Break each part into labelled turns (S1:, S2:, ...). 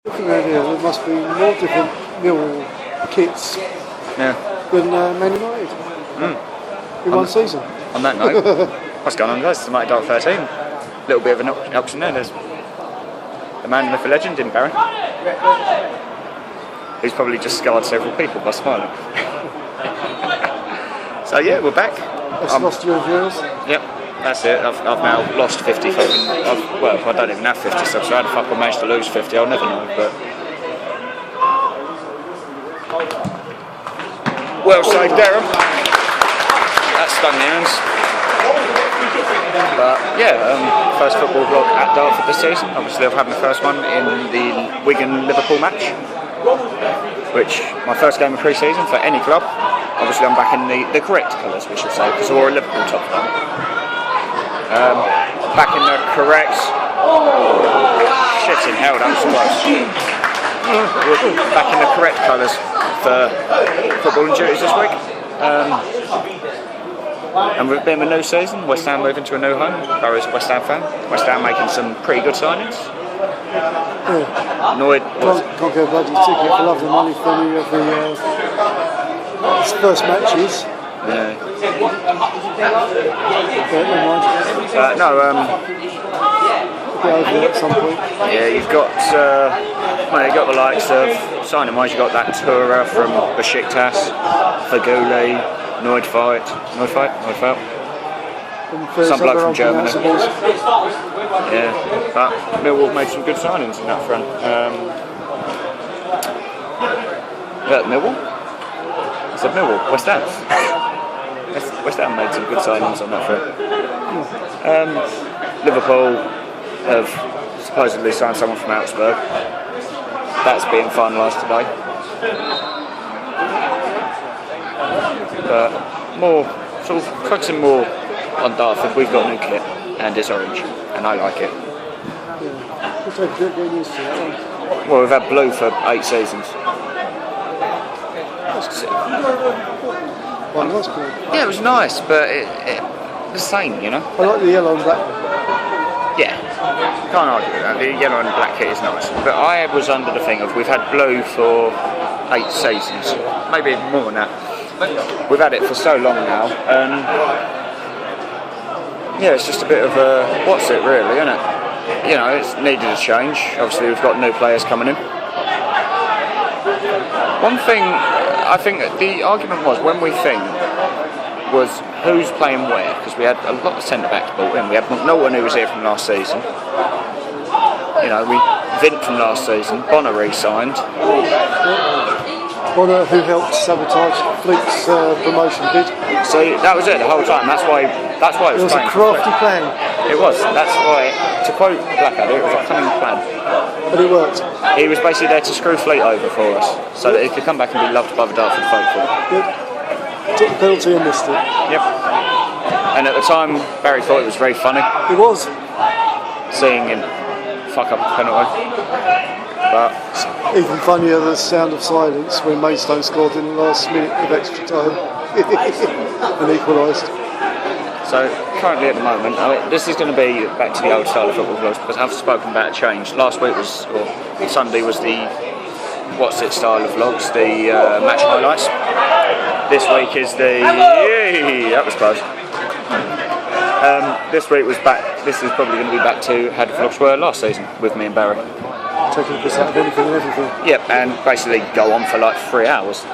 S1: Looking around here, there must be more different Millwall kits than Man United in one season.
S2: On that note, what's going on, guys? It's the Mighty Dark 13. A little bit of an auction there. There's the man, myth, the legend, Jim Barry, who's probably just scarred several people by smiling. So yeah, we're back.
S1: That's lost your viewers.
S2: Yep, that's it. I've now lost 50 fucking. Well, I don't even have 50 subs, so how the fuck I managed to lose 50, I'll never know. But well saved, Darren. That stung the hands. But yeah, first football vlog at Dartford this season. Obviously, I've had my first one in the Wigan-Liverpool match, which my first game of pre-season for any club. Obviously, I'm back in the correct colours, we should say, because I wore a Liverpool top down. Back in the correct. Shit in hell, that was close. Back in the correct colours for footballing duties this week. And we've been a new season. West Ham moving to a new home. Barry's a West Ham fan. West Ham making some pretty good signings. Annoyed.
S1: Can't get a bloody ticket for love the money for any of the first matches.
S2: Yeah.
S1: No, get over there at some point.
S2: Yeah, you've got well, you've got the likes of signing wise. You've got that Tura from Besiktas, Faguli, Neufeld. Some bloke from Germany. Yeah, but Millwall made some good signings in that front. Millwall? I said Millwall, West Ham. West Ham made some good signings on that front. Liverpool have supposedly signed someone from Augsburg. That's being finalised today. But more, sort of focusing more on Dartford, we've got a new kit and it's orange, and I like it.
S1: Yeah, we'll take a bit getting used to that.
S2: Well, we've had blue for 8 seasons.
S1: Well, that's cool.
S2: Yeah, it was nice, but it the same, you know.
S1: I like the yellow and black.
S2: Yeah, can't argue with that. The yellow and black kit is nice, but I was under the thing of we've had blue for 8 seasons, maybe even more than that. We've had it for so long now, and yeah, it's just a bit of a what's it really, isn't it? You know, it's needed a change. Obviously, we've got new players coming in. One thing I think the argument was when we think was who's playing where, because we had a lot of centre backs brought in. We had no one who was here from last season. You know, Vint from last season. Bonner re-signed.
S1: Bonner, who helped sabotage Fleet's promotion bid.
S2: So that was it the whole time. That's why it was.
S1: It was a crafty plan.
S2: It was. That's why, to quote Blackadder, it was a cunning plan.
S1: But it worked.
S2: He was basically there to screw Fleet over for us, so that he could come back and be loved by the Dartford faithful.
S1: Yep. Took the penalty and missed it.
S2: Yep. And at the time, Barry thought it was very funny.
S1: It was.
S2: Seeing him fuck up the penalty. But
S1: even funnier the sound of silence when Maidstone scored in the last minute of extra time and equalised.
S2: So currently at the moment, this is going to be back to the old style of football vlogs because I've spoken about a change. Last week was, or Sunday was the what's it style of vlogs, the match highlights. This week is the that was close. This week was back. This is probably going to be back to how the vlogs were last season with me and Barry.
S1: Taking a piss out of anything and everything.
S2: Yep, and basically go on for like 3 hours.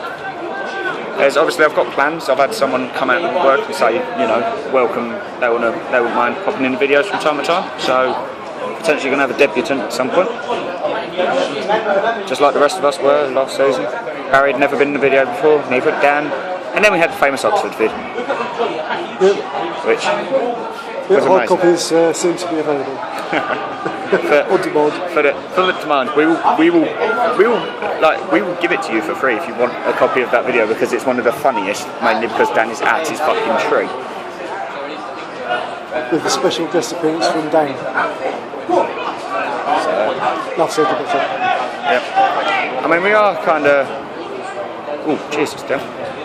S2: There's obviously I've got plans. I've had someone come out and work and say, you know, welcome. They wouldn't mind popping in the videos from time to time. So potentially going to have a debutant at some point, just like the rest of us were last season. Barry had never been in the video before, neither had Dan. And then we had the famous Oxford vid, which was
S1: hard
S2: amazing.
S1: copies seem to be available. On demand. For the demand, we will give it to you for free if you want a copy of that video because it's one of the funniest, mainly because Dan is at his fucking tree. With a special guest appearance from Dan.
S2: So,
S1: enough said about that.
S2: Yep. I mean, we are kind of. Oh Jesus, Dan.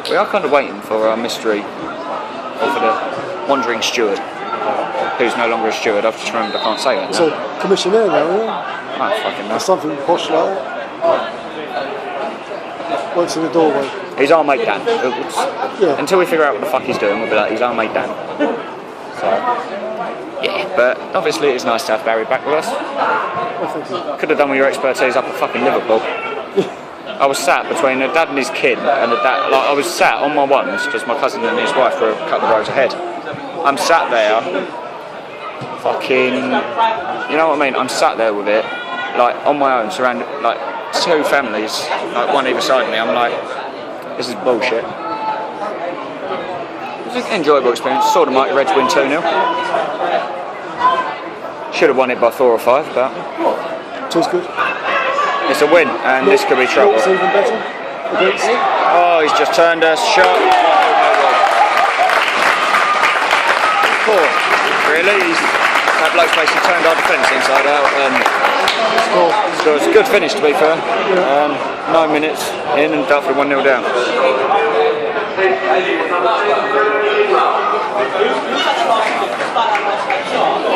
S2: We are kind of waiting for our mystery, or for the wandering steward, who's no longer a steward. I've just remembered I can't say that now.
S1: So, commissioner now, yeah?
S2: I don't fucking know.
S1: Something posh like that. Works in the doorway.
S2: He's our mate Dan.
S1: Yeah.
S2: Until we figure out what the fuck he's doing, we'll be like, he's our mate Dan. So, yeah, but obviously it's nice to have Barry back with us. Could have done with your expertise up at fucking Liverpool. I was sat between a dad and his kid, and a dad, like I was sat on my ones because my cousin and his wife were a couple of rows ahead. I'm sat there, fucking, you know what I mean? I'm sat there with it, like on my own, surrounded, like 2 families, like one either side of me. I'm like, this is bullshit. It was an enjoyable experience. Saw the Mighty Reds win 2-0. Should have won it by 4 or 5, but
S1: Two's good.
S2: It's a win, and this could be trouble.
S1: It's even better.
S2: Oh, he's just turned us shot. Poor. Really? That bloke's basically turned our defence inside out and so it's a good finish, to be fair. 9 minutes in and Dartford 1-0 down.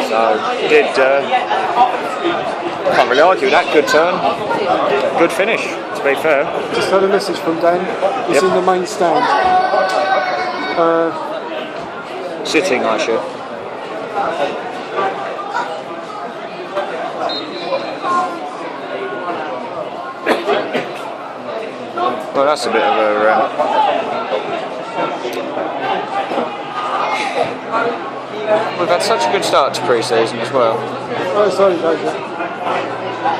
S2: So, can't really argue with that. Good turn, good finish, to be fair.
S1: Just had a message from Dan. He's in the main stand.
S2: Sitting, I should. Well, that's a bit of a... We've had such a good start to pre-season as well.
S1: Oh, sorry,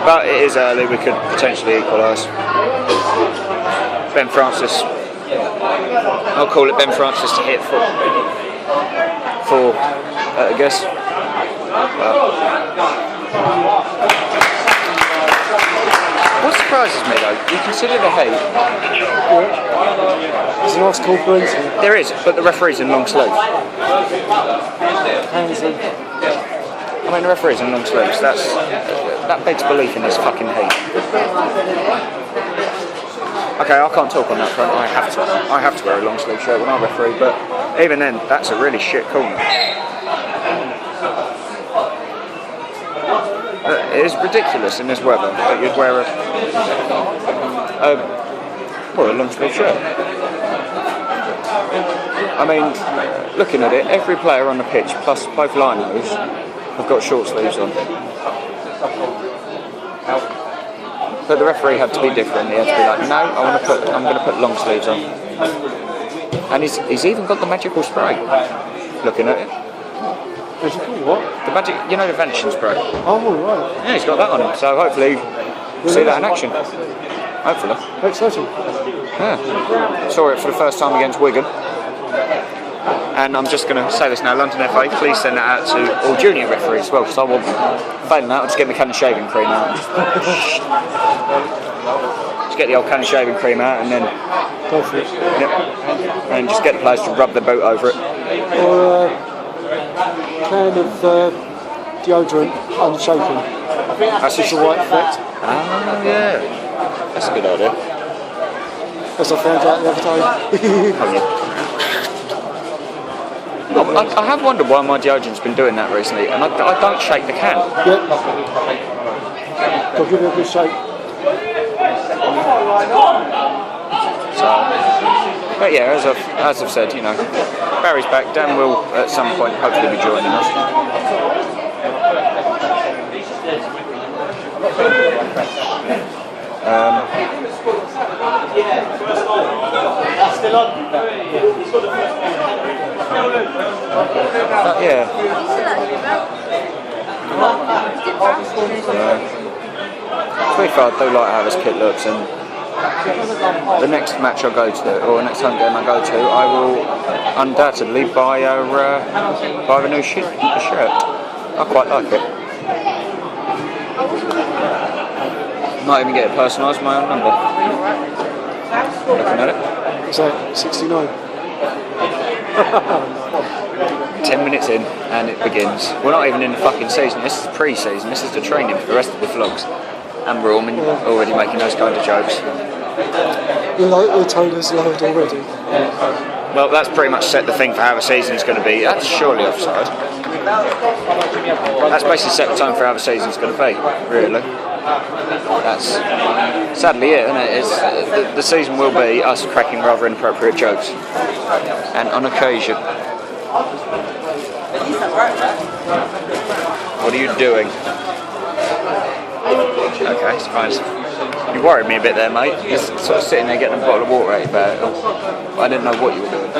S2: but it is early, we could potentially equalise. Ben Francis, I'll call it Ben Francis to hit for I guess. What surprises me though, you consider the heat.
S1: There's an ice cold breeze here.
S2: There is, but the referee's in long sleeves.
S1: Hands in.
S2: I mean, the referee's in long sleeves. That begs belief in this fucking heat. Okay, I can't talk on that front. I have to wear a long sleeve shirt when I referee, but even then, that's a really shit corner. It is ridiculous in this weather that you'd wear a long sleeve shirt. I mean, looking at it, every player on the pitch, plus both linos, have got short sleeves on. But the referee had to be different. He had to be like, no, I'm going to put long sleeves on. And he's even got the magical spray. Looking at it.
S1: Magical what?
S2: The magic, you know, the vanishing spray.
S1: Oh, right.
S2: Yeah, he's got that on him. So hopefully we'll see that in action. Hopefully.
S1: Exciting.
S2: Yeah. Saw it for the first time against Wigan. And I'm just going to say this now, London FA, please send that out to all junior referees as well, because I want them. Failing that, I'll just get my Cannon shaving cream out. Just get the old Cannon shaving cream out and then...
S1: Go for it.
S2: Yep. And just get the players to rub their boot over it.
S1: Or a can of deodorant unshaken. That's just the right effect.
S2: Oh, yeah. That's a good idea.
S1: As I found out the other day.
S2: I have wondered why my deodorant's been doing that recently, and I don't shake the can.
S1: Yep. I'll give it a good shake.
S2: So, but yeah, as I've said, you know, Barry's back. Dan will at some point hopefully be joining us. Yeah. To be fair, I do like how this kit looks, and the next match I go to, or the next home game I go to, I will undoubtedly buy the new shirt. I quite like it. Might even get it personalised, my own number. Looking at it.
S1: So, 69.
S2: 10 minutes in and it begins. We're not even in the fucking season, this is pre-season, this is the training for the rest of the vlogs. And we're already making those kind of jokes.
S1: The tone is lowered already.
S2: Well, that's pretty much set the thing for how the season's going to be. That's surely offside. That's basically set the tone for how the season's going to be, really. That's sadly it, isn't it? It's, the season will be us cracking rather inappropriate jokes, and on occasion. What are you doing? Okay, surprise. You worried me a bit there, mate. You're sort of sitting there getting a bottle of water out about it. I didn't know what you were doing.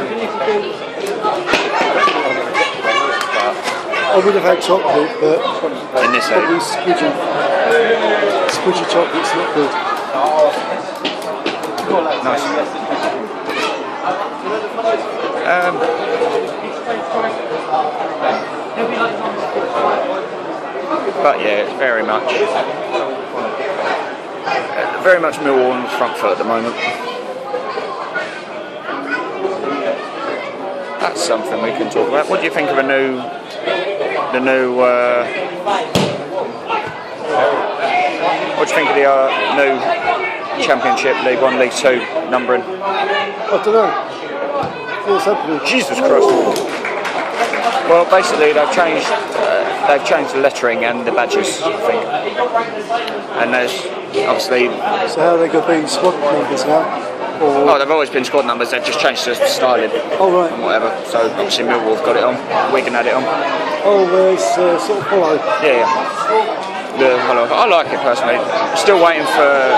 S1: I would have had chocolate, but
S2: in this
S1: probably squidgy chocolate's not good.
S2: Nice. But yeah, it's very much Millwall on the front foot at the moment. That's something we can talk about. What do you think of the new what do you think of the new Championship, League 1, League 2 numbering?
S1: I don't know. What's happening?
S2: Jesus Christ. Well, basically they've changed the lettering and the badges, I think. And there's obviously...
S1: So how are they going to be squad numbers now? Or...
S2: Oh, they've always been squad numbers, they've just changed the styling.
S1: Oh, right.
S2: And whatever. So obviously Millwall have got it on, Wigan had it on.
S1: Oh, it's sort of hollow.
S2: Yeah. I like it personally. Still waiting for...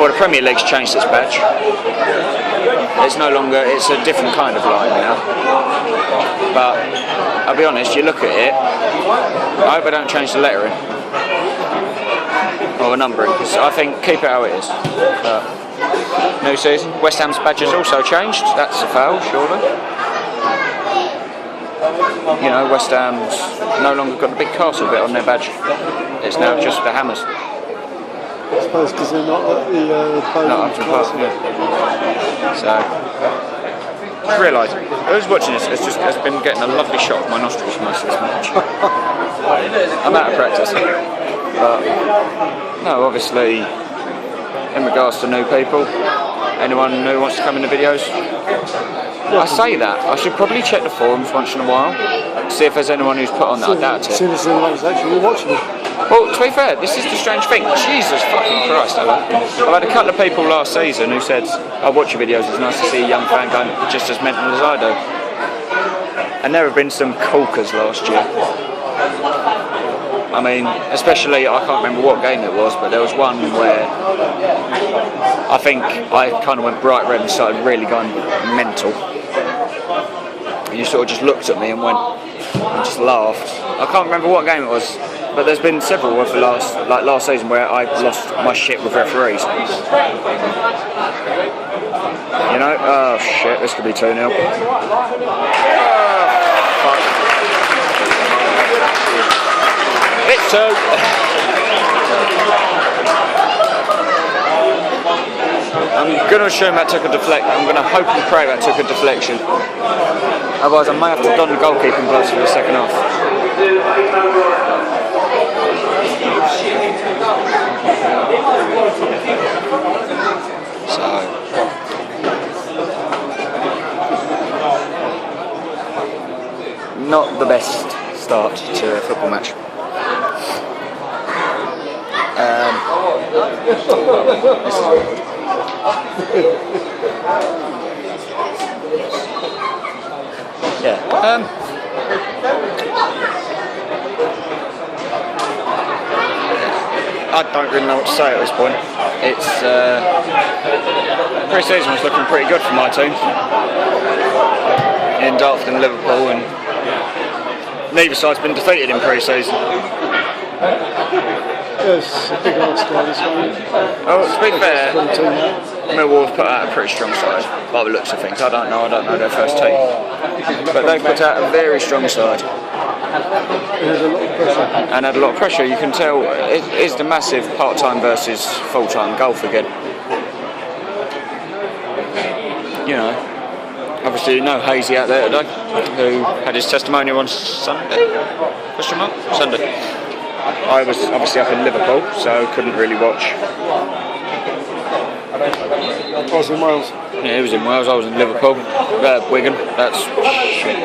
S2: Well, the Premier League's changed its badge. It's no longer... It's a different kind of line now. But I'll be honest, you look at it, I hope I don't change the lettering. Or the numbering, because I think keep it how it is. New season. West Ham's badge has also changed. That's a foul, surely. You know, West Ham's no longer got the big castle bit on their badge. It's now just the hammers.
S1: I suppose because they're not at the
S2: not up to pass, yeah. So, I realised, who's watching this has been getting a lovely shot of my nostrils most of this match. I'm out of practice. But, no, obviously, in regards to new people, anyone who wants to come in the videos, I say that. I should probably check the forums once in a while, see if there's anyone who's put on that. I doubt it.
S1: As soon as anyone's actually watching it.
S2: Well, to be fair, this is the strange thing. Jesus fucking Christ, I've had a couple of people last season who said, I watch your videos, it's nice to see a young fan going just as mental as I do. And there have been some corkers last year. I mean, especially, I can't remember what game it was, but there was one where I think I kind of went bright red and started really going mental. And you sort of just looked at me and went, and just laughed. I can't remember what game it was, but there's been several of the last season where I lost my shit with referees. You know, oh shit, this could be 2-0. Oh, fuck. It's 2. I'm going to assume that took a deflection. I'm going to hope and pray that took a deflection. Otherwise, I may have to don the goalkeeping gloves for the second half. So, not the best start to a football match. This is awkward. Yeah. I don't really know what to say at this point. It's pre-season was looking pretty good for my team in Dartford and Liverpool, and neither side's been defeated in pre-season.
S1: Yes, a big Arsenal this one.
S2: Oh, to be fair, Millwall have put out a pretty strong side by the looks of things. I don't know their first team, but they've put out a very strong side. And had a lot of pressure. You can tell it is the massive part-time versus full-time golf again. You know, obviously you know Hazy out there today, who had his testimonial on Sunday. Question mark? Sunday. I was obviously up in Liverpool, so couldn't really watch.
S1: I was in Wales.
S2: Yeah, he was in Wales, I was in Liverpool. Wigan, that's shit.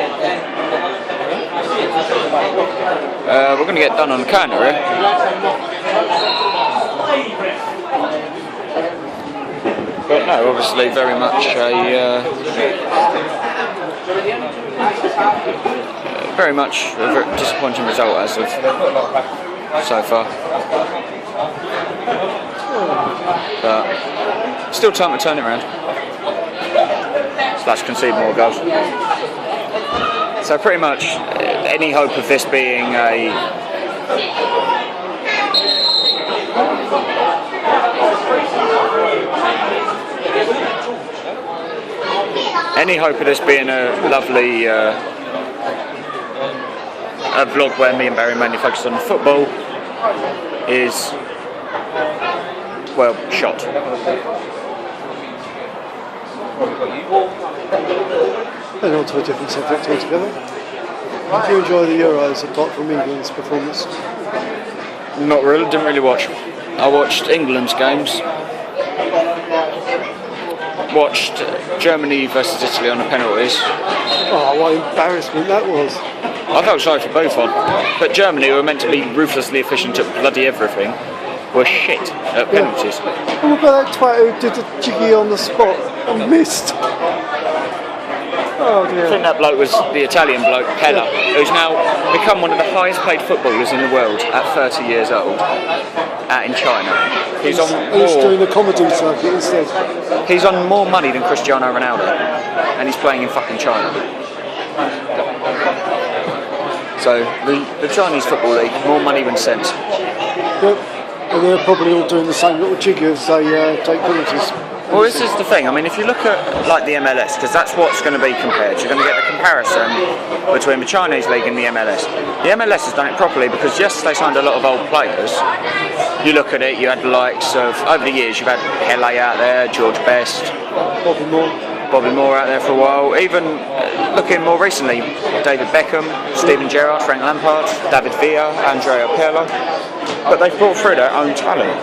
S2: We're going to get done on the counter here. no, obviously very much a very disappointing result as of so far. But still time to turn it around. / concede more goals. So pretty much any hope of this being a lovely a vlog where me and Barry mainly focus on football is, well, shot.
S1: And on to a different subject altogether. Did you enjoy the Euros apart from England's performance?
S2: Not really, didn't really watch. I watched England's games. Watched Germany versus Italy on the penalties.
S1: Oh, what embarrassment that was.
S2: I felt sorry for both on. But Germany, who were meant to be ruthlessly efficient at bloody everything, were shit at penalties.
S1: And what about that twat who did the jiggy on the spot and missed? Oh dear.
S2: I think that bloke was the Italian bloke, Pella, who's now become one of the highest paid footballers in the world at 30 years old in China. He's
S1: doing the comedy circuit instead.
S2: He's on more money than Cristiano Ronaldo, and he's playing in fucking China. So the Chinese Football League, more money than sense.
S1: Yep, and they're probably all doing the same little jig as they take penalties.
S2: Well, this is the thing. I mean, if you look at like the MLS, because that's what's going to be compared. You're going to get the comparison between the Chinese league and the MLS. The MLS has done it properly because yes, they signed a lot of old players. You look at it, you had the likes of, over the years, you've had Pele out there, George Best, Bobby Moore out there for a while. Even looking more recently, David Beckham, Steven Gerrard, Frank Lampard, David Villa, Andrea Pirlo. But they've brought through their own talent.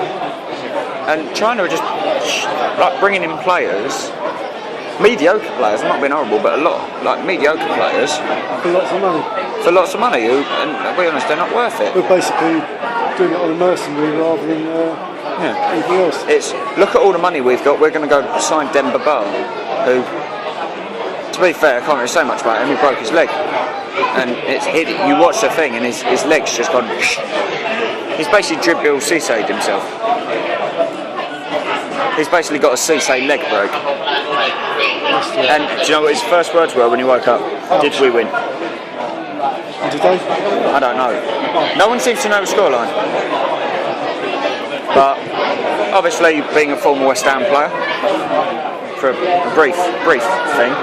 S2: And China are just like bringing in players, mediocre players, I'm not being horrible, but a lot, like mediocre players.
S1: For lots of money.
S2: For lots of money, who, and to be honest, they're not worth it.
S1: We're basically doing it on a mercenary rather than anything else.
S2: It's, look at all the money we've got, we're going to go sign Demba Ba, who, to be fair, I can't really say much about him, he broke his leg. And it's hit, you watch the thing and his leg's just gone, he's basically Dribbble Cissé himself. He's basically got a Cissé leg break. And do you know what his first words were when he woke up? Ouch. Did we win?
S1: Did they?
S2: I don't know. No one seems to know the scoreline. But obviously, being a former West Ham player, for a brief thing,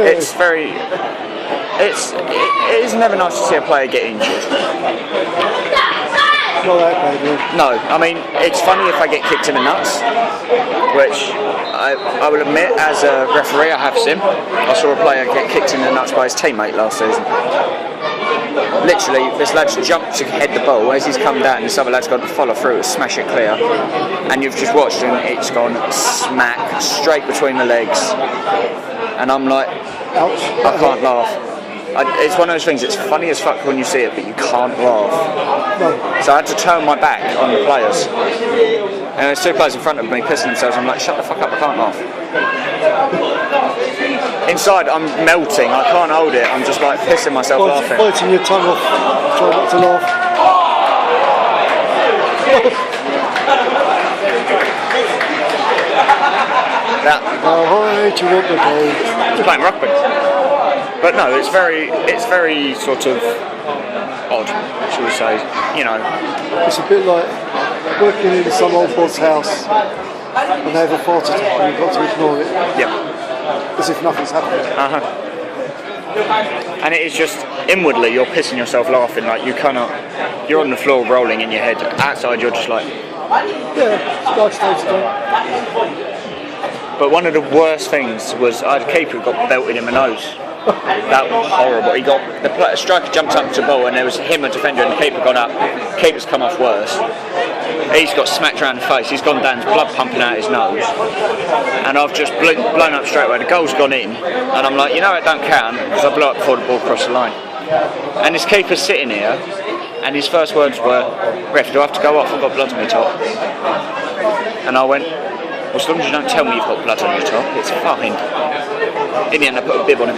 S2: it's very. It is never nice to see a player get injured.
S1: Not that bad, yeah.
S2: No, I mean, it's funny if I get kicked in the nuts, which I will admit, as a referee, I have seen. I saw a player get kicked in the nuts by his teammate last season. Literally, this lad's jumped to head the ball as he's come down, and this other lad's got to follow through to smash it clear. And you've just watched and it's gone smack straight between the legs. And I'm like, ouch, I can't laugh. It's one of those things, it's funny as fuck when you see it, but you can't laugh. No. So I had to turn my back on the players. And there's two players in front of me pissing themselves. I'm like, shut the fuck up, I can't laugh. Inside, I'm melting, I can't hold it. I'm just like pissing myself laughing.
S1: Biting your tongue off, trying not to laugh. How high do you want the ball?
S2: Just playing rugby. But no, it's very sort of odd, shall we say, you know.
S1: It's a bit like working in some old bod's house and they have a fart attack and you've got to ignore it.
S2: Yeah.
S1: As if nothing's happened.
S2: And it is just, inwardly, you're pissing yourself laughing, like you cannot, you're on the floor rolling in your head. Outside, you're just like...
S1: Yeah, it's nice day today.
S2: But one of the worst things was I had a keeper who got belted in the nose. That was horrible. He got the striker jumped up to the ball and there was him, a defender, and the keeper gone up. Keeper's come off worse. He's got smacked around the face. He's gone down, blood pumping out his nose. And I've just blown up straight away. The goal's gone in, and I'm like, you know, it don't count because I blew up before the ball crossed the line. And this keeper's sitting here, and his first words were, "Ref, do I have to go off? I've got blood on my top." And I went, as long as you don't tell me you've got blood on your top, it's fine. In the end, I put a bib on him.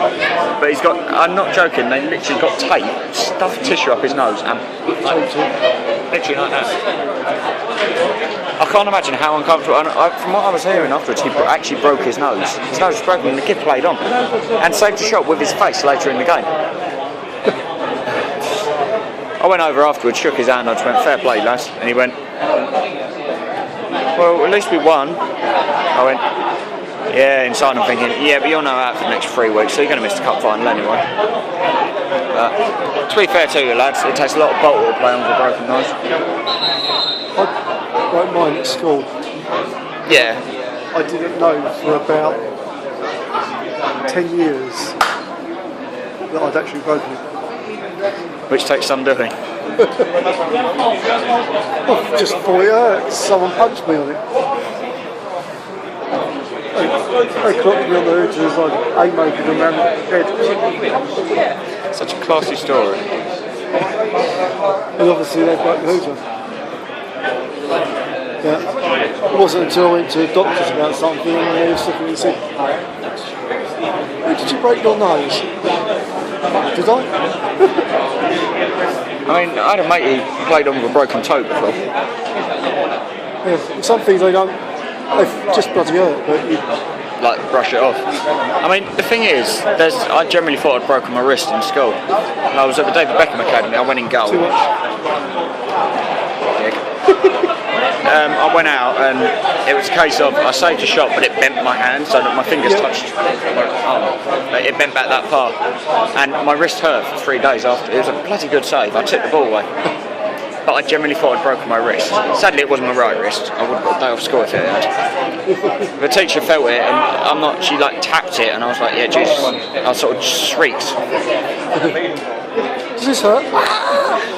S2: But he's got, I'm not joking, they literally got tape, stuffed tissue up his nose, and literally like that. I can't imagine how uncomfortable, and from what I was hearing afterwards, he actually broke his nose. His nose was broken and the kid played on. And saved a shot with his face later in the game. I went over afterwards, shook his hand, I just went, fair play lads, and he went, well, at least we won. I went, yeah, inside I'm thinking, yeah, but you're now out for the next 3 weeks, so you're going to miss the cup final anyway. But to be fair to you lads, it takes a lot of bolt to play on with a broken nose.
S1: I broke mine at school.
S2: Yeah.
S1: I didn't know for about 10 years that I'd actually broken it.
S2: Which takes some doing.
S1: I just thought it hurt. Someone punched me on it. They clocked me on the hood and was like haymaking them around the head.
S2: Such a classy story.
S1: And obviously they broke the hoods off. Yeah. It wasn't until I went to the doctors about something and they was looking and said, oh, did you break your nose? Did I?
S2: I mean, I had a mate who played on with a broken toe before.
S1: Yeah, some things they just bloody hurt, but you
S2: like brush it off. I mean, the thing is, I generally thought I'd broken my wrist in school. I was at the David Beckham Academy, I went in goal.
S1: too much.
S2: I went out and it was a case of I saved a shot but it bent my hand so that my fingers touched my arm. It bent back that far and my wrist hurt for 3 days after. It was a bloody good save. I tipped the ball away. But I generally thought I'd broken my wrist. Sadly it wasn't my right wrist. I would have got a day off school if it had. The teacher felt it and she like tapped it and I was like, yeah Jesus. I sort of shrieked.
S1: Does this hurt?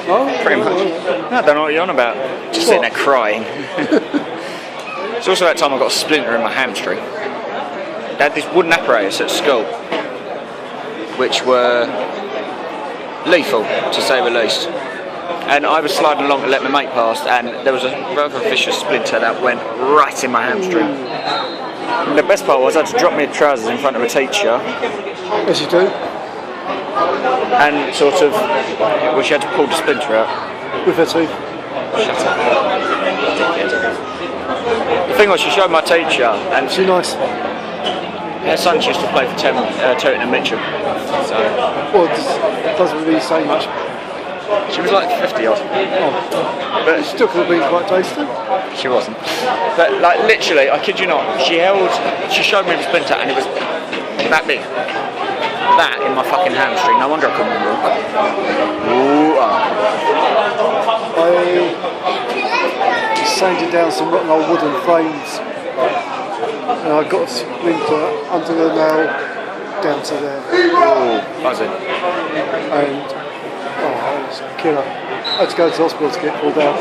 S1: Oh,
S2: pretty much. I don't know what you're on about. Just sitting there crying. It's also that time I got a splinter in my hamstring. They had this wooden apparatus at school, which were lethal, to say the least. And I was sliding along to let my mate past, and there was a rather vicious splinter that went right in my hamstring. And the best part was I had to drop my trousers in front of a teacher.
S1: As you do.
S2: And sort of, well, she had to pull the splinter out.
S1: With her teeth.
S2: Shut up. The thing was, she showed my teacher, and
S1: she nice.
S2: Her son used to play for Tottenham and Mitcham. So.
S1: Well, it doesn't really say much.
S2: She was like 50 odd.
S1: Oh.
S2: But
S1: she still could have been quite tasty.
S2: She wasn't. But like literally, I kid you not, she showed me the splinter and it was that big. That in my fucking hamstring. No wonder I couldn't walk. Ooh,
S1: I sanded down some rotten old wooden frames and I got a splinter under the nail down to there.
S2: Ooh, buzzing.
S1: And it was a killer. I had to go to the hospital to get pulled out.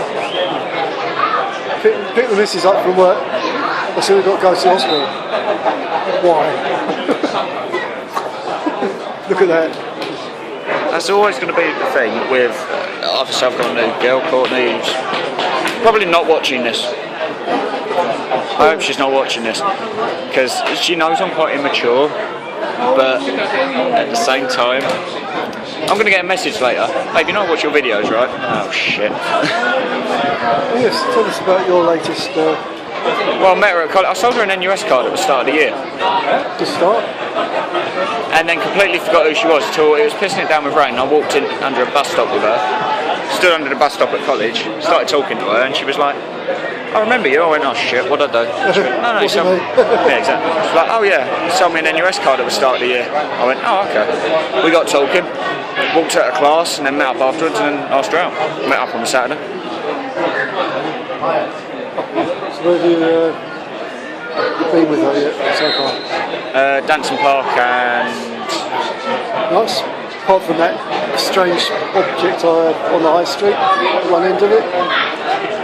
S1: Pick the missus up from work. I said we've got to go to the hospital. Why? Look at that.
S2: That's always going to be the thing with, obviously I've got a new girl, Courtney, who's probably not watching this. I hope she's not watching this, because she knows I'm quite immature, but at the same time, I'm going to get a message later. Babe, you know I watch your videos, right? Oh shit.
S1: Yes, tell us about your latest...
S2: Well, I met her at college. I sold her an NUS card at the start of the year.
S1: To start?
S2: And then completely forgot who she was until it was pissing it down with rain. I walked in under a bus stop with her, stood under the bus stop at college, started talking to her, and she was like, I remember you. I went, oh shit, what'd I do? She went, no, you sold me. Yeah, exactly. She was like, oh yeah, you sold me an NUS card at the start of the year. I went, oh okay. We got talking, walked out of class, and then met up afterwards, and then asked her out. Met up on the Saturday.
S1: So where have you been with her yet so far?
S2: Danson Park and...
S1: Nice. Apart from that strange object I had on the high street, one end of it.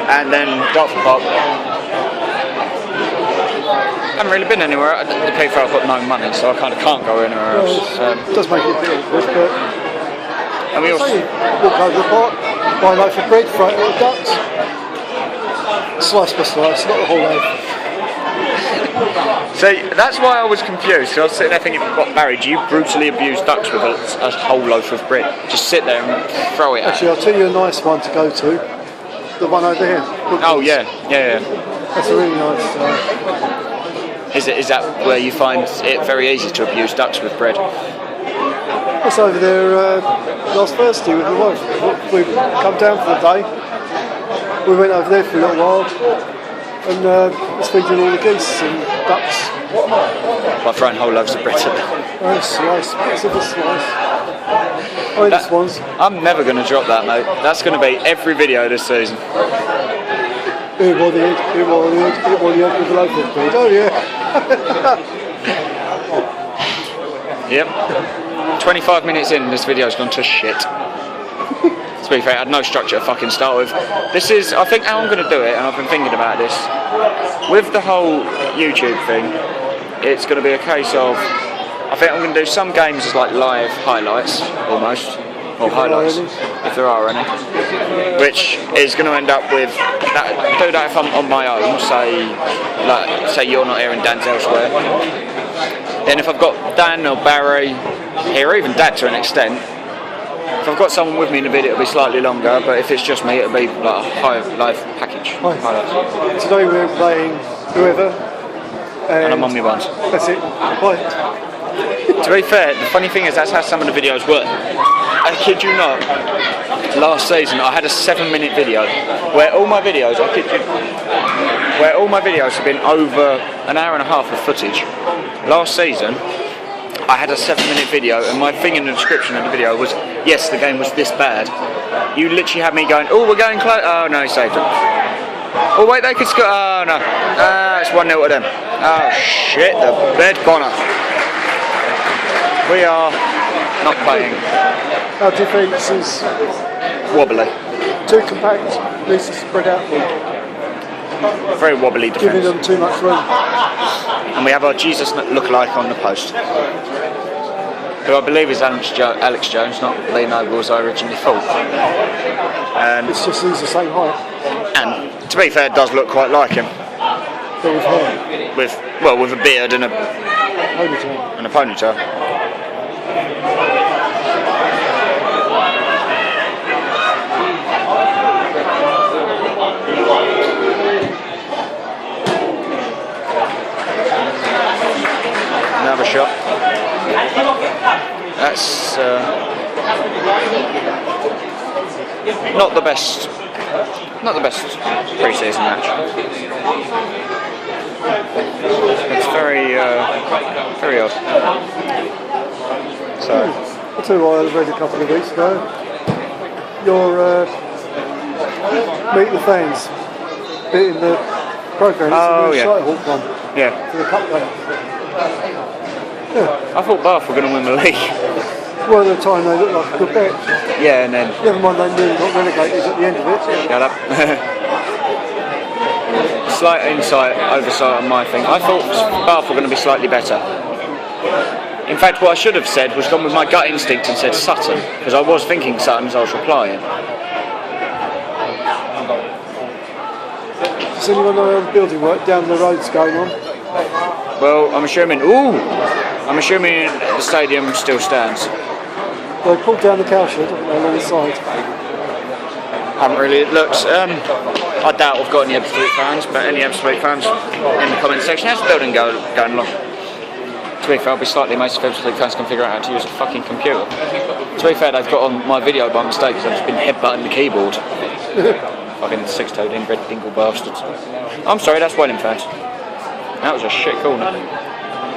S2: And then Dartford Park. Haven't really been anywhere. The people I've got no money, so I kind of can't go anywhere else.
S1: It does make it a bit awkward, but...
S2: And we also
S1: walk over the park, buy a loaf of bread, throw it at the ducks. Slice by slice, not the whole loaf.
S2: See, that's why I was confused. So I was sitting there thinking, what, Barry, do you brutally abuse ducks with a whole loaf of bread? Just sit there and throw it at
S1: Actually, I'll tell you a nice one to go to. The one over here.
S2: Oh, yeah.
S1: That's a really nice.
S2: Is that where you find it very easy to abuse ducks with bread?
S1: I was over there last Thursday with my wife. We come down for the day. We went over there for a little while and was feeding all the geese and ducks.
S2: By throwing whole loaves of bread at them.
S1: Oh, slice, bits of a slice. Oh, this one's.
S2: I'm never going to drop that, mate. That's going to be every video this season.
S1: Here, what the egg, with a loaf of bread. Oh, yeah.
S2: Yep. 25 minutes in, this video's gone to shit. To be fair, I had no structure to fucking start with. This is, I think, how I'm going to do it, and I've been thinking about this. With the whole YouTube thing, it's going to be a case of, I think I'm going to do some games as like live highlights, almost, or highlights, if there are any. Which is going to end up with, do that if I'm on my own, say you're not here and Dan's elsewhere. Then if I've got Dan or Barry here, or even Dad to an extent, if I've got someone with me in the video, it'll be slightly longer, but if it's just me, it'll be like a high live package. Highlights.
S1: Today we're playing whoever.
S2: And I'm on my ones.
S1: That's it. Right.
S2: To be fair, the funny thing is that's how some of the videos work. I kid you not, last season I had a 7-minute video where all my videos, have been over an hour and a half of footage. Last season, I had a 7-minute video, and my thing in the description of the video was, yes, the game was this bad. You literally had me going, oh, we're going close. Oh, no, he saved it. Oh, wait, they could score. Oh, no. It's 1-0 to them. Oh, shit, the bed bonner. We are not playing.
S1: Our defence is
S2: wobbly.
S1: Too compact, needs to spread out.
S2: Very wobbly defence.
S1: Giving them too much room.
S2: And we have our Jesus lookalike on the post, who I believe is Alex Jones, not Lee Noble as I originally thought. And
S1: it's just he's the same height.
S2: And to be fair, it does look quite like him.
S1: But with hair.
S2: With a beard and a ponytail. Another shot. That's not the best pre-season match. It's very odd. So
S1: I'll tell you what I read a couple of weeks ago. Your Meet the Fans bit in the programme.
S2: Oh, yeah.
S1: Hawk one.
S2: Yeah.
S1: For the cup game. Yeah.
S2: I thought Bath were going to win the league.
S1: Well, at the time they looked like a good bet.
S2: Yeah, and then...
S1: Never mind, they nearly got relegated at the end of it.
S2: Shut up. Slight oversight on my thing. I thought Bath were going to be slightly better. In fact, what I should have said was gone with my gut instinct and said Sutton, because I was thinking Sutton as I was replying.
S1: Does anyone know the building work down the road's going on?
S2: Well, I'm assuming the stadium still stands.
S1: They pulled down the cow shed, haven't they, along the side?
S2: Haven't really looked. I doubt I've got any Absolute fans, but any Absolute fans in the comment section, how's the building going along? To be fair, I'll be slightly amazed if Absolute fans can figure out how to use a fucking computer. To be fair, they've got on my video by mistake because I've just been headbutting the keyboard. Fucking 6-toed inbred dingle bastards. I'm sorry, that's Welling fans. That was a shit corner.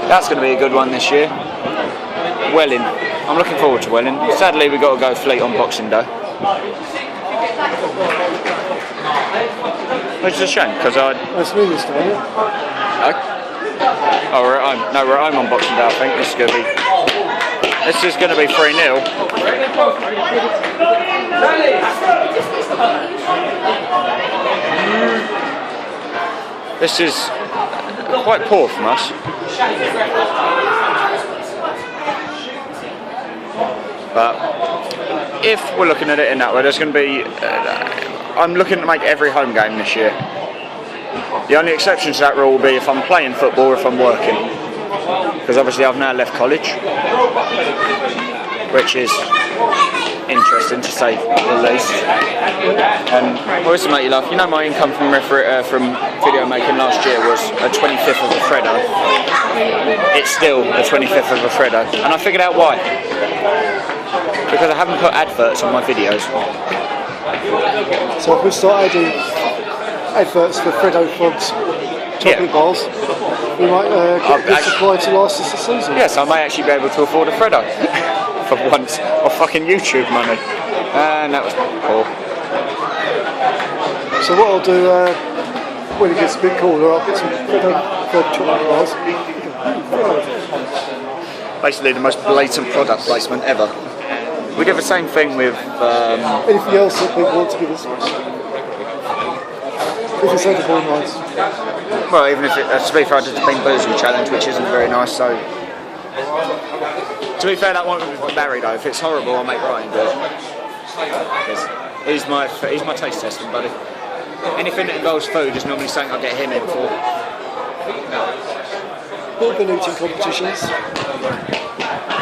S2: That's going to be a good one this year. Welling. I'm looking forward to Welling. Sadly, we've got to go Fleet on Boxing Day. Which is a shame, because
S1: That's me this time, yeah?
S2: Oh, we're at home. No, we're at home on Boxing Day, I think. This is going to be 3-0. This is quite poor from us. But if we're looking at it in that way, there's going to be... I'm looking to make every home game this year. The only exception to that rule will be if I'm playing football or if I'm working. Because obviously I've now left college, which is interesting to say the least. And always to make you laugh, you know my income from video making last year was a 25th of a Freddo. It's still a 25th of a Freddo. And I figured out why. Because I haven't put adverts on my videos.
S1: So if we start adding adverts for Freddo Frogs chocolate bars, we might get this supply to last us the season.
S2: Yes, I may actually be able to afford a Freddo for once, of fucking YouTube money. And that was poor.
S1: So what I'll do when it gets a bit cooler, I'll get some Freddo Frog chocolate bars.
S2: Basically the most blatant product placement ever. We do the same thing with
S1: anything else that people want to give us. If it's edible, nice.
S2: Well, even if it, to be fair, I did the Bean Boozled challenge, which isn't very nice, so... To be fair, that won't be Barry though. If it's horrible, I'll make Ryan do it. Because he's my taste testing buddy. Anything that involves food is normally something I get him in for.
S1: We've been eating competitions.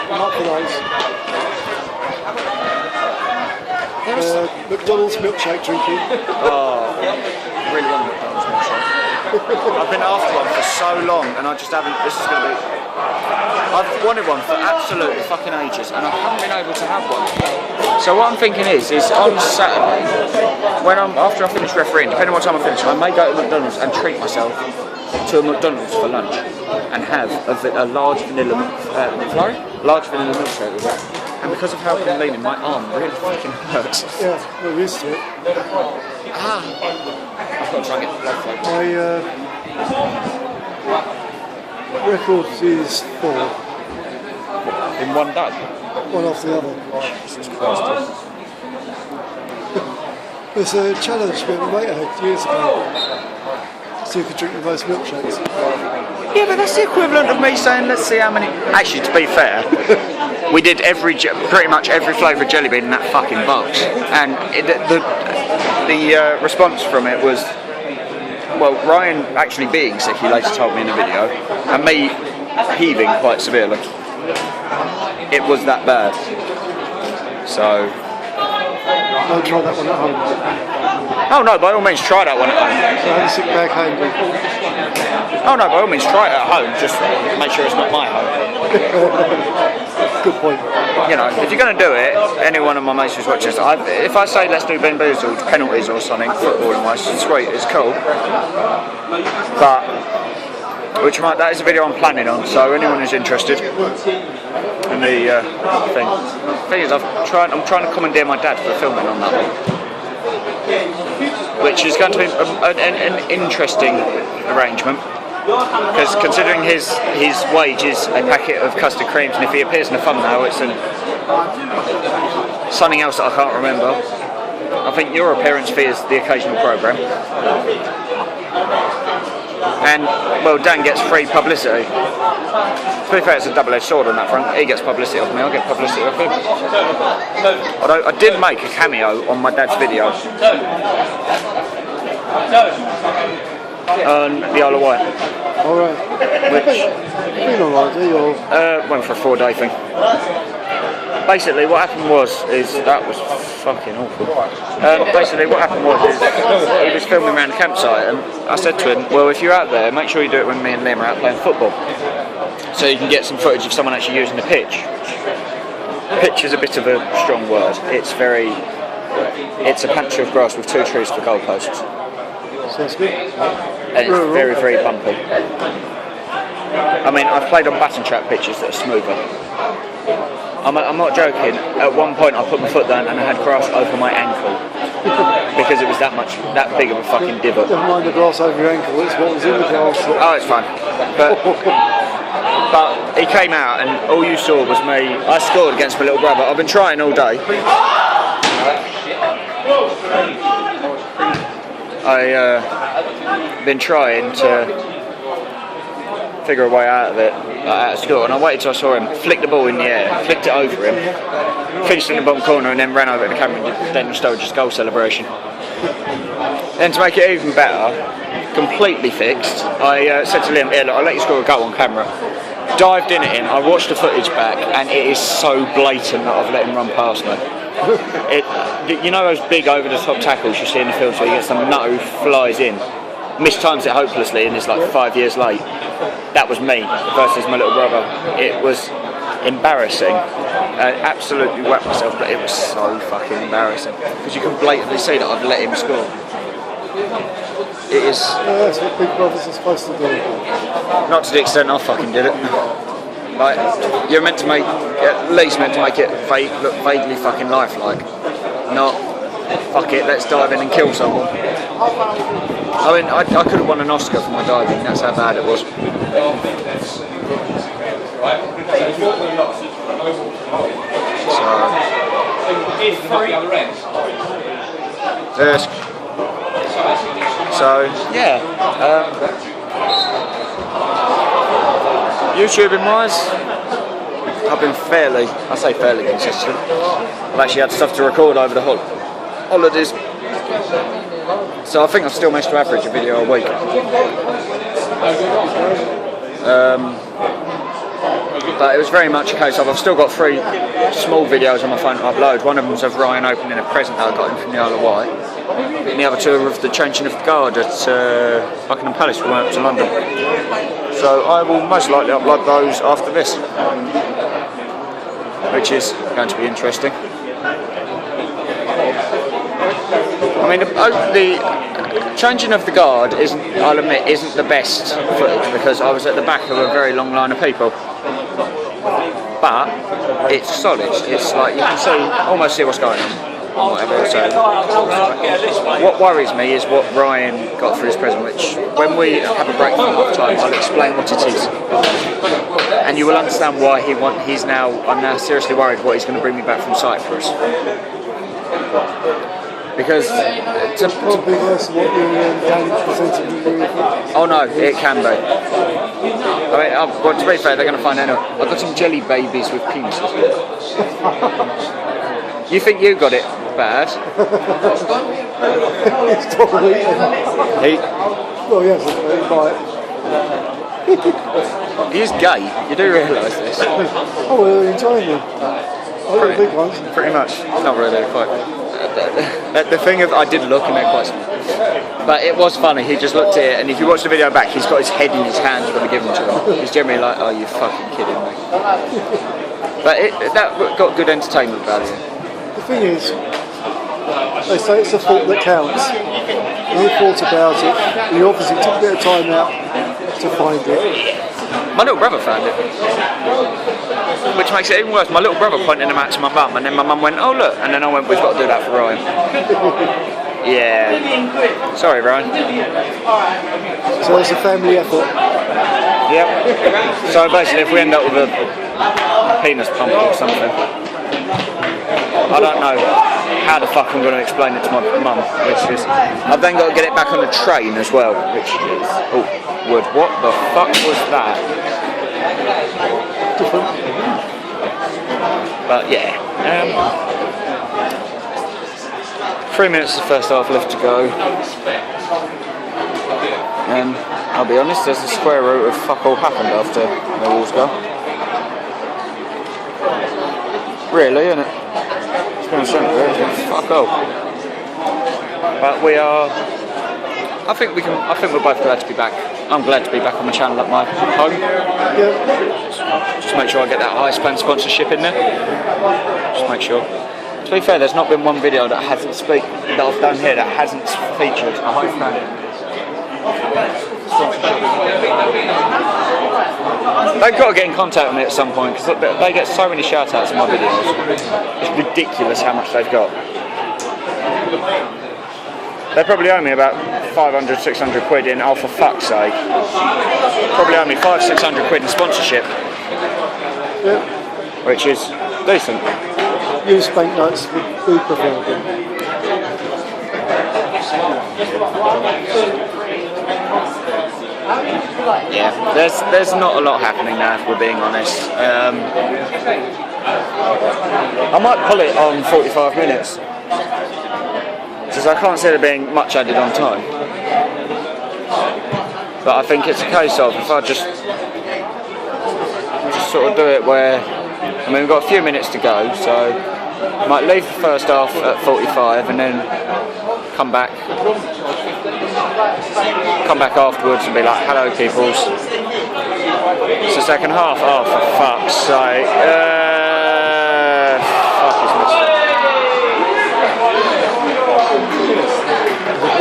S1: Not for those. McDonald's milkshake drinking.
S2: Oh, I really want McDonald's milkshake. I've been after one for so long and I just haven't, this is going to be... I've wanted one for absolutely fucking ages and I haven't been able to have one. So what I'm thinking is on Saturday, after I finish refereeing, depending on what time I finish, I may go to McDonald's and treat myself to a McDonald's for lunch and have a large vanilla McFlurry? Large vanilla milkshake with that. And because of how I'm leaning, my arm really fucking hurts.
S1: Yeah, we're used to it.
S2: I've got to try and get the blood flow.
S1: My record is 4.
S2: In one day?
S1: One after the other.
S2: Jesus Christ.
S1: There's a challenge we made years ago. So you could drink the most milkshakes.
S2: Yeah, but that's the equivalent of me saying, let's see how many... Actually, to be fair, we did pretty much every flavour of jelly bean in that fucking box. And the response from it was, well, Ryan actually being sick, he later told me in the video, and me heaving quite severely. It was that bad. So...
S1: I'll try that one at home.
S2: Oh no, by all means try that one at home.
S1: So have a sick bag handy.
S2: Oh no, by all means try it at home, just make sure it's not my home.
S1: Good point.
S2: You know, if you're going to do it, any one of my mates who's watching this, if I say let's do Bean Boozled, penalties or something, footballing wise, it's sweet, it's cool. But, that is a video I'm planning on, so anyone who's interested in the thing is, I'm trying to commandeer my dad for filming on that one. Which is going to be an interesting arrangement. Because considering his wage is a packet of custard creams, and if he appears in a thumbnail, it's something else that I can't remember. I think your appearance fee is the occasional programme. And, well, Dan gets free publicity. To be fair, it's a double-edged sword on that front. He gets publicity off me, I get publicity off him. Although I did make a cameo on my dad's video. On the Isle of Wight.
S1: Alright.
S2: Which...
S1: Been alright, do you?
S2: Went for a 4-day thing. Basically, what happened was that was fucking awful. Basically, what happened was he was filming around the campsite, and I said to him, "Well, if you're out there, make sure you do it when me and Liam are out playing football, so you can get some footage of someone actually using the pitch." Pitch is a bit of a strong word. It's a patch of grass with 2 trees for goalposts.
S1: Sounds good.
S2: And it's very, very bumpy. I mean, I've played on baton trap pitches that are smoother. I'm not joking. At one point, I put my foot down and I had grass over my ankle because it was that big of a fucking divot.
S1: Never mind the grass over your ankle. It's what was in the grass.
S2: Oh, it's fine. But he came out and all you saw was me. I scored against my little brother. I've been trying all day. I've been trying to figure a way out of it, out of school, and I waited till I saw him flick the ball in the air, flicked it over him, finished in the bottom corner, and then ran over to the camera and did Daniel Sturridge's goal celebration. Then to make it even better, completely fixed. I said to Liam, "Yeah, look, I'll let you score a goal on camera." Dived in at him. I watched the footage back, and it is so blatant that I've let him run past me. You know those big over-the-top tackles you see in the field where he gets some nut who flies in, mistimes it hopelessly, and is like 5 years late. That was me versus my little brother. It was embarrassing. I absolutely whacked myself, but it was so fucking embarrassing because you can blatantly see that I've let him score. It is.
S1: Yeah, that's what big brothers are supposed to do.
S2: Not to the extent I fucking did it. Like, you're meant to make, at least meant to make it look vaguely fucking lifelike. Not, fuck it, let's dive in and kill someone. I mean, I could have won an Oscar for my diving, that's how bad it was. So yeah. YouTubing wise, I've been fairly consistent. I've actually had stuff to record over the holidays, so I think I've still managed to average a video a week. But it was very much a case of I've still got 3 small videos on my phone to upload. One of them's of Ryan opening a present that I got him from the Isle of Wight, and the other 2 are of the changing of the guard at Buckingham Palace when we went up to London. So I will most likely upload those after this, which is going to be interesting. I mean, the changing of the guard isn't, I'll admit, isn't the best footage because I was at the back of a very long line of people. But it's solid. It's like you can almost see what's going on. Whatever. So what worries me is what Ryan got for his present, which when we have a break from half time, I'll explain what it is, and you will understand why I'm now seriously worried what he's going to bring me back from Cyprus. Because
S1: Probably worse than what you presented me.
S2: oh no, it can be. I mean, well, to be fair, they're going to find out. I've got some jelly babies with penises. You think you got it bad?
S1: It's probably. Well, yes, it might.
S2: He's gay. You do realise this?
S1: Oh, well, you're enjoying them. Oh, the big ones.
S2: Pretty much. Not really, quite. The thing of I did look and they're quite small. But it was funny, he just looked at it, and if you watch the video back, he's got his head in his hands when we give them to him. He's generally like, oh, you fucking kidding me. But that got good entertainment value.
S1: The thing is, they say it's the thought that counts. When you thought about it, you obviously took a bit of time out to find it.
S2: My little brother found it. Which makes it even worse. My little brother pointed them out to my mum, and then my mum went, oh look, and then I went, we've got to do that for Ryan. Yeah. Sorry, Ryan.
S1: So it's a family effort.
S2: Yep. So basically, if we end up with a penis pump or something, I don't know how the fuck I'm going to explain it to my mum, which is, I've then got to get it back on the train as well, which is, oh, wood, what the fuck was that? But yeah, 3 minutes of the first half left to go, and I'll be honest, there's the square root of fuck all happened after Millwall's goal. Really, isn't it? It's going to sound good, fuck all. But we are, I think we're both glad to be back. I'm glad to be back on my channel at my home.
S1: Yeah.
S2: Just make sure I get that highest plan sponsorship in there. Just make sure. To be fair, there's not been one video that I've done here that hasn't featured a high plan sponsorship. They've got to get in contact with me at some point because they get so many shout outs in my videos. It's ridiculous how much they've got. They probably owe me about 500, 600 quid in, oh for fuck's sake. Probably owe me 500, 600 quid in sponsorship.
S1: Yeah.
S2: Which is decent.
S1: Use banknotes would be preferable.
S2: Yeah, there's not a lot happening now if we're being honest. I might pull it on 45 minutes. Because I can't see there being much added on time. But I think it's a case of if I just sort of do it where, I mean, we've got a few minutes to go, so I might leave the first half at 45 and then come back afterwards and be like, hello peoples, it's the second half. Oh, for fuck's sake.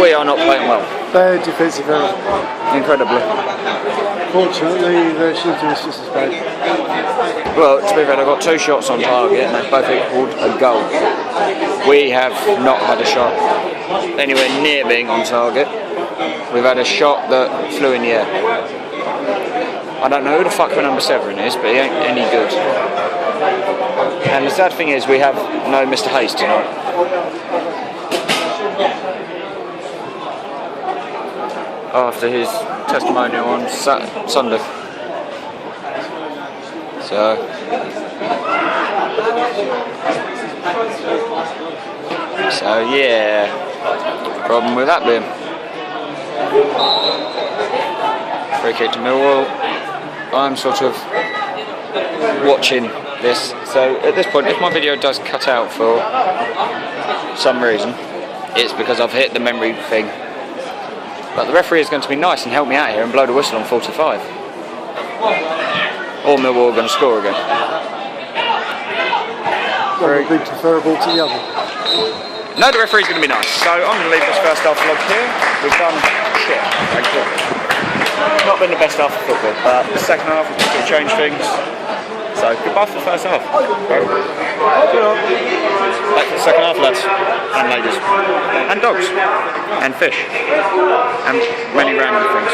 S2: We are not playing well.
S1: Bad defensive error.
S2: Incredibly.
S1: Fortunately, the shooting was just as bad.
S2: Well, to be fair, I've got 2 shots on target and they've both equalled a goal. We have not had a shot anywhere near being on target. We've had a shot that flew in the air. I don't know who the fuck the number 7 is, but he ain't any good. And the sad thing is we have no Mr. Hayes tonight. After his testimonial on Sunday. So yeah, problem with that being. Free kick to Millwall. I'm sort of watching this, so at this point, if my video does cut out for some reason, it's because I've hit the memory thing. But the referee is going to be nice and help me out here and blow the whistle on 45. Or Millwall are going to score again.
S1: One would be preferable to the other.
S2: No, the referee's going to be nice. So I'm going to leave this first half vlog here. We've done shit, frankly. Not been the best half of football, but the second half we've just changed things. So goodbye for the first half. Back for the second half, lads and ladies, and dogs, and fish, and many random things.